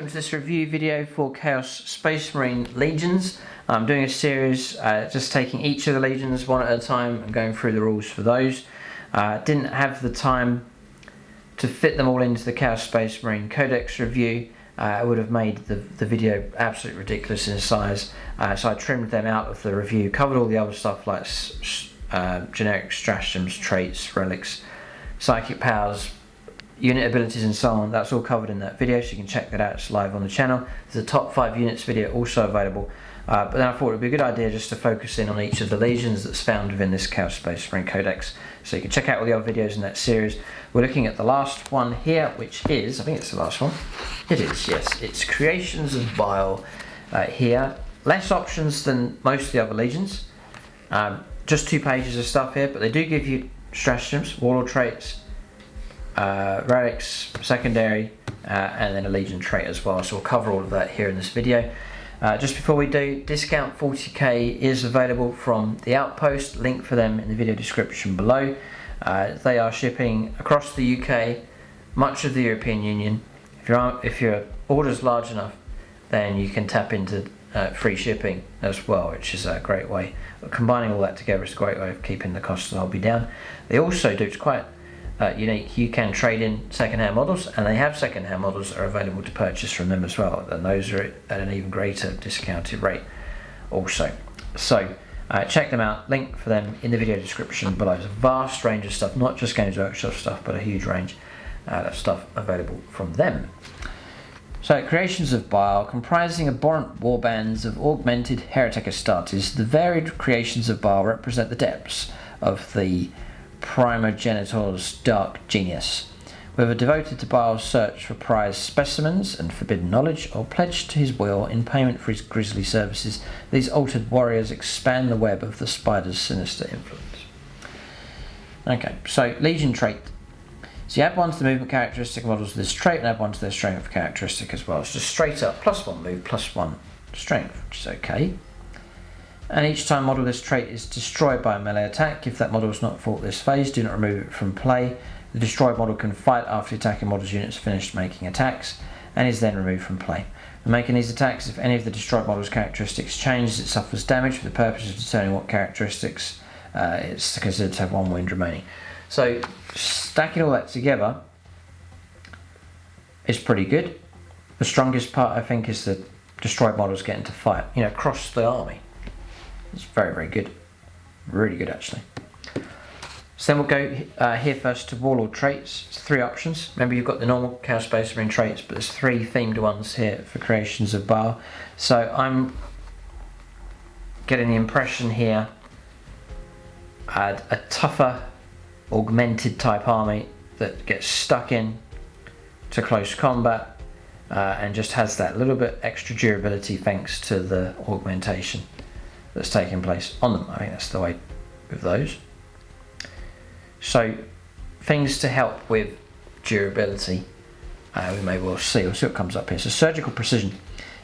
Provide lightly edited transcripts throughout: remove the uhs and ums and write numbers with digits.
welcome to this review video for Chaos Space Marine Legions. I'm doing a series just taking each of the legions one at a time and going through the rules for those. Didn't have the time to fit them all into the Chaos Space Marine Codex review. It would have made the video absolutely ridiculous in size, so I trimmed them out of the review, covered all the other stuff like generic stratagems, traits, relics, psychic powers, unit abilities and so on. That's all covered in that video, so you can check that out. It's live on the channel. There's a top 5 units video also available, but then I thought it would be a good idea just to focus in on each of the legions that's found within this Chaos Space Marine Codex, so you can check out all the other videos in that series. We're looking at the last one here, which is, I think it's the last one. It is, yes. It's Creations of Bile here. Less options than most of the other legions. Just 2 pages of stuff here, but they do give you stratagems, Warlord Traits, relics, secondary, and then a legion trait as well, so we'll cover all of that here in this video. Just before we do, discount 40k is available from the Outpost, link for them in the video description below. They are shipping across the UK, much of the European Union. If your order's large enough, then you can tap into free shipping as well, which is a great way. Combining all that together is a great way of keeping the cost of the hobby down. They also do, it's quite unique, you can trade in second-hand models, and they have second-hand models that are available to purchase from them as well, and those are at an even greater discounted rate also. So check them out, link for them in the video description below. There's a vast range of stuff, not just Games Workshop stuff, but a huge range of stuff available from them. So, Creations of Bile, comprising abhorrent warbands of augmented heretic Astartes, the varied creations of Bile represent the depths of the primogenitor's dark genius. Whether devoted to Bile's search for prized specimens and forbidden knowledge, or pledged to his will in payment for his grisly services, these altered warriors expand the web of the spider's sinister influence. Okay, so Legion trait. So you add 1 to the movement characteristic models of this trait and add 1 to their strength characteristic as well. It's just straight up +1 move, +1 strength, which is okay. And each time model this trait is destroyed by a melee attack, if that model has not fought this phase, do not remove it from play. The destroyed model can fight after the attacking model's units finished making attacks, and is then removed from play. When making these attacks, if any of the destroyed model's characteristics changes, it suffers damage for the purpose of determining what characteristics it's considered to have 1 wound remaining. So stacking all that together is pretty good. The strongest part, I think, is the destroyed models getting to fight, across the army. It's very, very good. Really good, actually. So then we'll go here first to Warlord Traits. It's 3 options. Remember, you've got the normal Chaos Space Marine traits, but there's 3 themed ones here for Creations of Bile. So I'm getting the impression here a tougher, augmented type army that gets stuck in to close combat and just has that little bit extra durability thanks to the augmentation that's taking place on them. I think that's the way with those. So things to help with durability, we may well see. We'll see what comes up here. So surgical precision.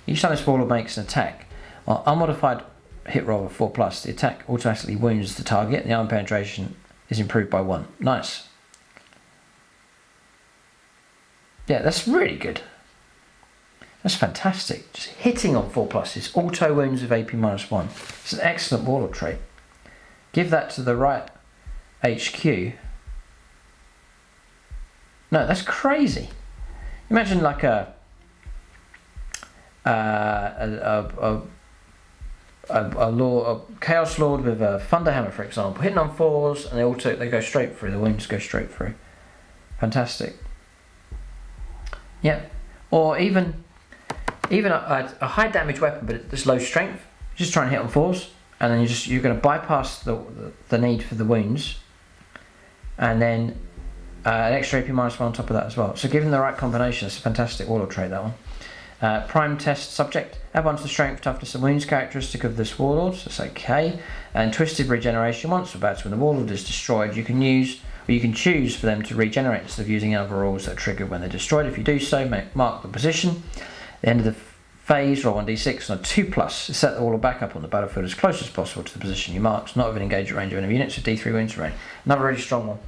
Each time this warlord makes an attack, on unmodified hit roll of 4+, the attack automatically wounds the target and the armor penetration is improved by 1. Nice. Yeah, that's really good. That's fantastic. Just hitting on 4+ is auto wounds of AP -1. It's an excellent warlord trait. Give that to the right HQ. No, that's crazy. Imagine like a Chaos Lord with a Thunderhammer, for example, hitting on 4s, and they go straight through. The wounds go straight through. Fantastic. Yeah, or even a high damage weapon, but it's low strength. Just try and hit on 4s, and then you're going to bypass the need for the wounds, and then an extra AP -1 on top of that as well. So given the right combination, it's a fantastic warlord trait, that one. Prime test subject. Add 1 to the strength, toughness and wounds characteristic of this warlord, so it's okay. And twisted regeneration. Once per battle, when the warlord is destroyed, you can choose for them to regenerate instead of using other rules that are triggered when they're destroyed. If you do so, mark the position. At the end of the phase, roll 1d6 on a 2+. Set the warlord back up on the battlefield as close as possible to the position you marked, not within engagement range of enemy units, with D3 wounds remaining. Another really strong one.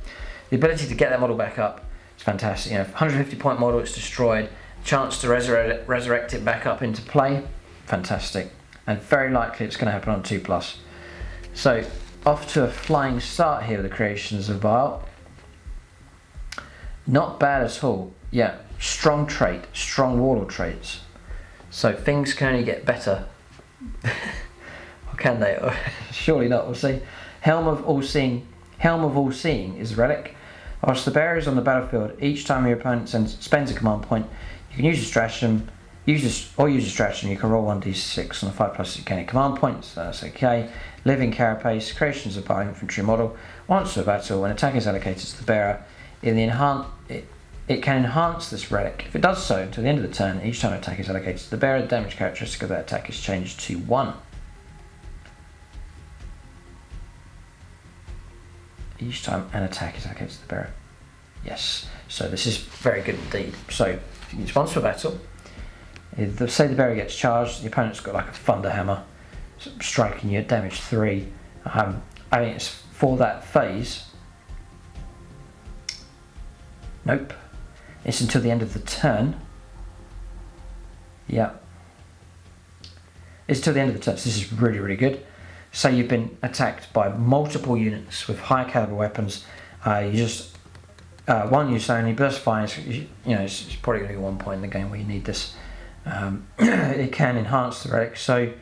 The ability to get that model back up is fantastic. 150 point model, it's destroyed, chance to resurrect it back up into play, fantastic. And very likely it's going to happen on 2+. So off to a flying start here with the Creations of Bile. Not bad at all. Yeah, strong trait, strong Warlord traits. So things can only get better. Or can they? Surely not, we'll see. Helm of All Seeing is a relic. Whilst the bearer is on the battlefield, each time your opponent spends a command point, you can use a stratagem. Use a stratagem. You can roll 1d6 on a 5+ gain command points. So that's okay. Living Carapace, Creations of Bile infantry model. Once a battle, when attack is allocated to the bearer, it can enhance this relic. If it does so until the end of the turn, each time an attack is allocated to the bearer, the damage characteristic of that attack is changed to 1. Each time an attack is allocated to the bearer. Yes, so this is very good indeed. So, once for battle, say the bearer gets charged, the opponent's got like a thunder hammer, striking you at damage 3. I mean, it's for that phase. Nope. It's until the end of the turn. Yeah. It's till the end of the turn, so this is really, really good. Say you've been attacked by multiple units with high caliber weapons, you just one use only, but that's fine. It's probably going to be 1 point in the game where you need this. It can enhance the relic. So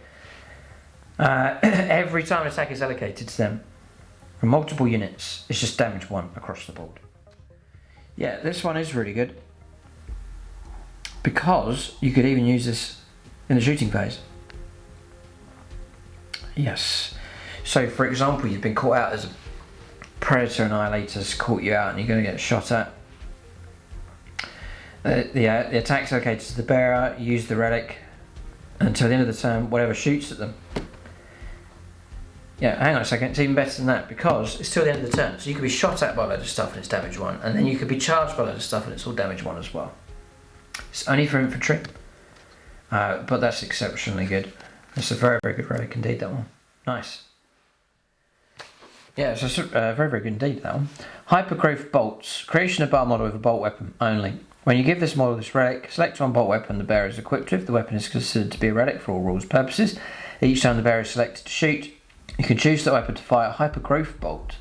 every time an attack is allocated to them from multiple units, it's just damage 1 across the board. Yeah, this one is really good because you could even use this in the shooting phase. Yes. So, for example, you've been caught out as a predator annihilator's caught you out and you're going to get shot at. The attack's allocated to the bearer, use the relic until the end of the turn, whatever shoots at them. Yeah, hang on a second, it's even better than that because it's till the end of the turn. So you could be shot at by a load of stuff and it's damage 1, and then you could be charged by a load of stuff and it's all damage 1 as well. It's only for infantry, but that's exceptionally good. It's a very, very good relic indeed, that one. Nice. Yeah, it's very, very good indeed, that one. Hypergrowth bolts. Creation of Bile model with a bolt weapon only. When you give this model this relic, select one bolt weapon the bearer is equipped with. The weapon is considered to be a relic for all rules purposes. Each time the bearer is selected to shoot, you can choose the weapon to fire a hypergrowth bolt.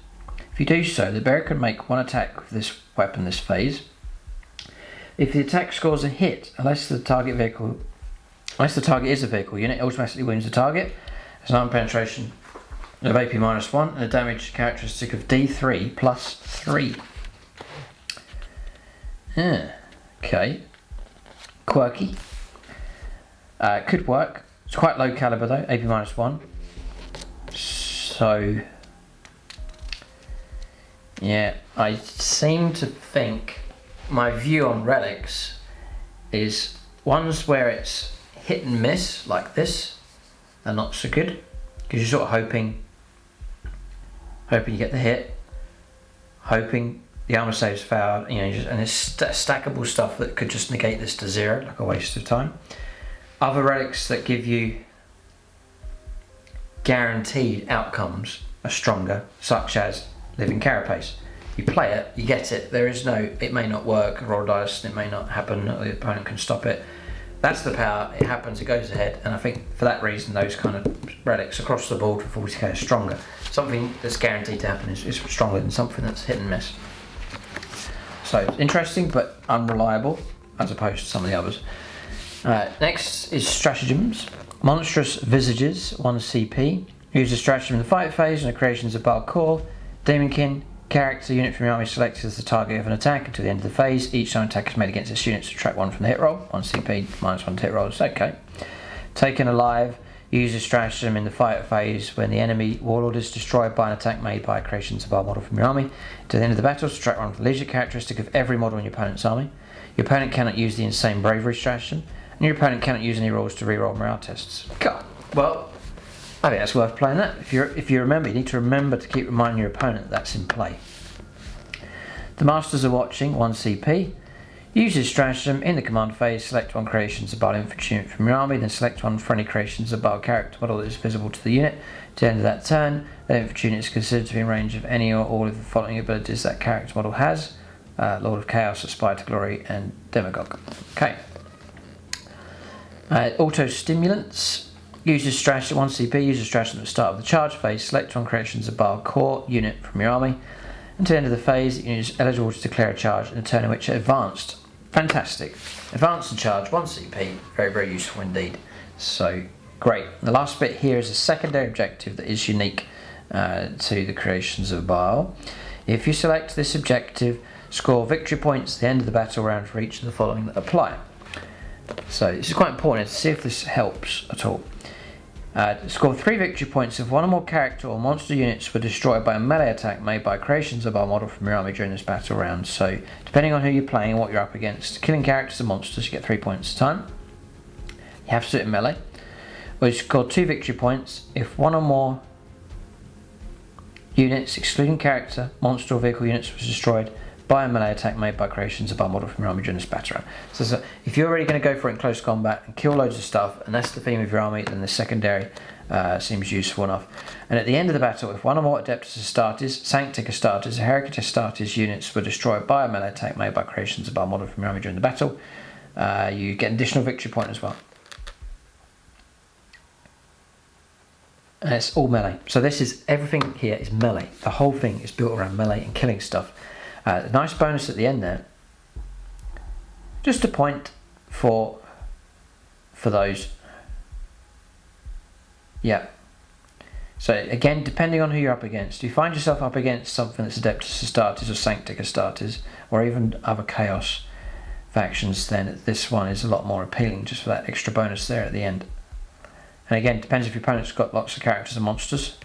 If you do so, the bearer can make one attack with this weapon this phase. If the attack scores a hit, unless the target is a vehicle unit, it automatically wounds the target. There's an armor penetration of AP -1 and a damage characteristic of D3 plus 3. Okay. Quirky. Could work. It's quite low caliber though, AP -1. So, yeah, I seem to think my view on relics is ones where it's hit and miss like this are not so good because you're sort of hoping you get the hit, hoping the armor saves failed, and it's stackable stuff that could just negate this to 0, like a waste of time. Other relics that give you guaranteed outcomes are stronger, such as Living Carapace. You play it, you get it, it may not work, roll dice, it may not happen, or the opponent can stop it. That's the power, it happens, it goes ahead, and I think for that reason those kind of relics across the board for 40k are stronger. Something that's guaranteed to happen is stronger than something that's hit and miss. So it's interesting but unreliable as opposed to some of the others. Next is stratagems. Monstrous Visages, 1 CP. Use a stratagem in the fight phase and the Creations of Bile core. Demonkin, character unit from your army selected as the target of an attack until the end of the phase. Each time attack is made against its unit, subtract 1 from the hit roll. 1 CP, -1 to hit rolls. Okay. Taken alive. Use a stratagem in the fight phase when the enemy warlord is destroyed by an attack made by a Creations of Bile model from your army. To the end of the battle, subtract 1 from the leisure characteristic of every model in your opponent's army. Your opponent cannot use the insane bravery stratagem, and your opponent cannot use any rolls to reroll morale tests. God. Well, I think that's worth playing that. If you remember, you need to remember to keep reminding your opponent that's in play. The Masters are watching, 1 CP. Use this stratagem in the command phase, select 1 Creations of Bile infantry unit from your army, then select 1 friendly Creations of Bile character model that is visible to the unit. To the end of that turn, the infantry unit is considered to be in range of any or all of the following abilities that character model has. Lord of Chaos, Aspire to Glory, and Demagogue. Okay, Auto stimulants. Use a strategy, 1 CP, use a strategy at the start of the charge phase. Select one Creations of Bile core unit from your army. Until the end of the phase, the unit is eligible to declare a charge in a turn in which it advanced. Fantastic. Advance and charge, 1 CP. Very, very useful indeed. So, great. The last bit here is a secondary objective that is unique to the Creations of Bile. If you select this objective, score victory points at the end of the battle round for each of the following that apply. So this is quite important to see if this helps at all. Score 3 victory points if one or more character or monster units were destroyed by a melee attack made by Creations of Bile model from your army during this battle round. So depending on who you're playing and what you're up against, killing characters and monsters, you get 3 points a time. You have to do it in melee. Or you score 2 victory points if one or more units, excluding character, monster or vehicle units, was destroyed by a melee attack made by Creations of Bile model from your army during this battle round. So if you're already going to go for it in close combat and kill loads of stuff, and that's the theme of your army, then the secondary seems useful enough. And at the end of the battle, if one or more Adeptus Astartes, Sanctic Astartes, Heretics Astartes units were destroyed by a melee attack made by Creations of Bile model from your army during the battle, you get an additional victory point as well. And it's all melee. So this is, everything here is melee. The whole thing is built around melee and killing stuff. A nice bonus at the end there. Just a point for those. Yeah. So again, depending on who you're up against, if you find yourself up against something that's Adeptus Astartes or Sanctic Astartes, or even other Chaos factions, then this one is a lot more appealing just for that extra bonus there at the end. And again, depends if your opponent's got lots of characters and monsters.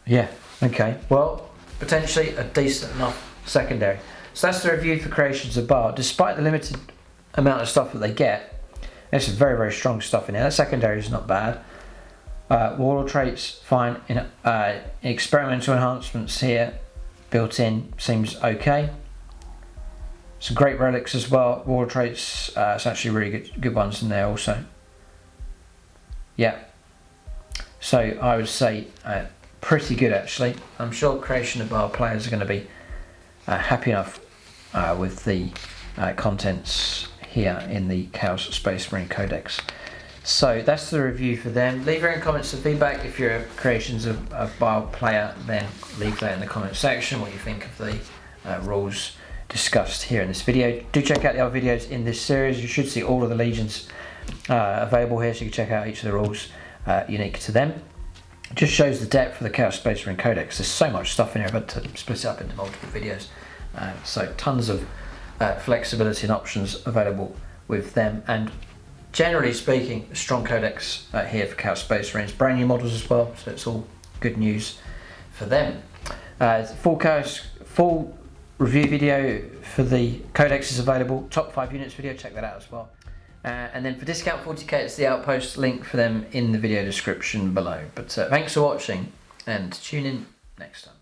Yeah, okay. Well, potentially a decent enough secondary. So that's the review for Creations of Bile. Despite the limited amount of stuff that they get, there's some very, very strong stuff in there. That secondary is not bad. Warlord Traits, fine. Experimental enhancements here, built in, seems okay. Some great relics as well. Warlord Traits, it's actually really good ones in there also. Yeah. So I would say pretty good actually. I'm sure Creation of Bile players are going to be happy enough with the contents here in the Chaos Space Marine Codex. So that's the review for them. Leave your own comments and feedback. If you're a Creations of Bile player, then leave that in the comment section, what you think of the rules discussed here in this video. Do check out the other videos in this series. You should see all of the legions available here, so you can check out each of the rules unique to them. It just shows the depth of the Chaos Space Marine Codex. There's so much stuff in here, but to split it up into multiple videos. So tons of flexibility and options available with them. And generally speaking, a strong codex here for Chaos Space Marines. Brand new models as well, so it's all good news for them. Full review video for the codex is available. Top 5 units video, check that out as well. And then for Discount 40K, it's the Outpost, link for them in the video description below. But thanks for watching, and tune in next time.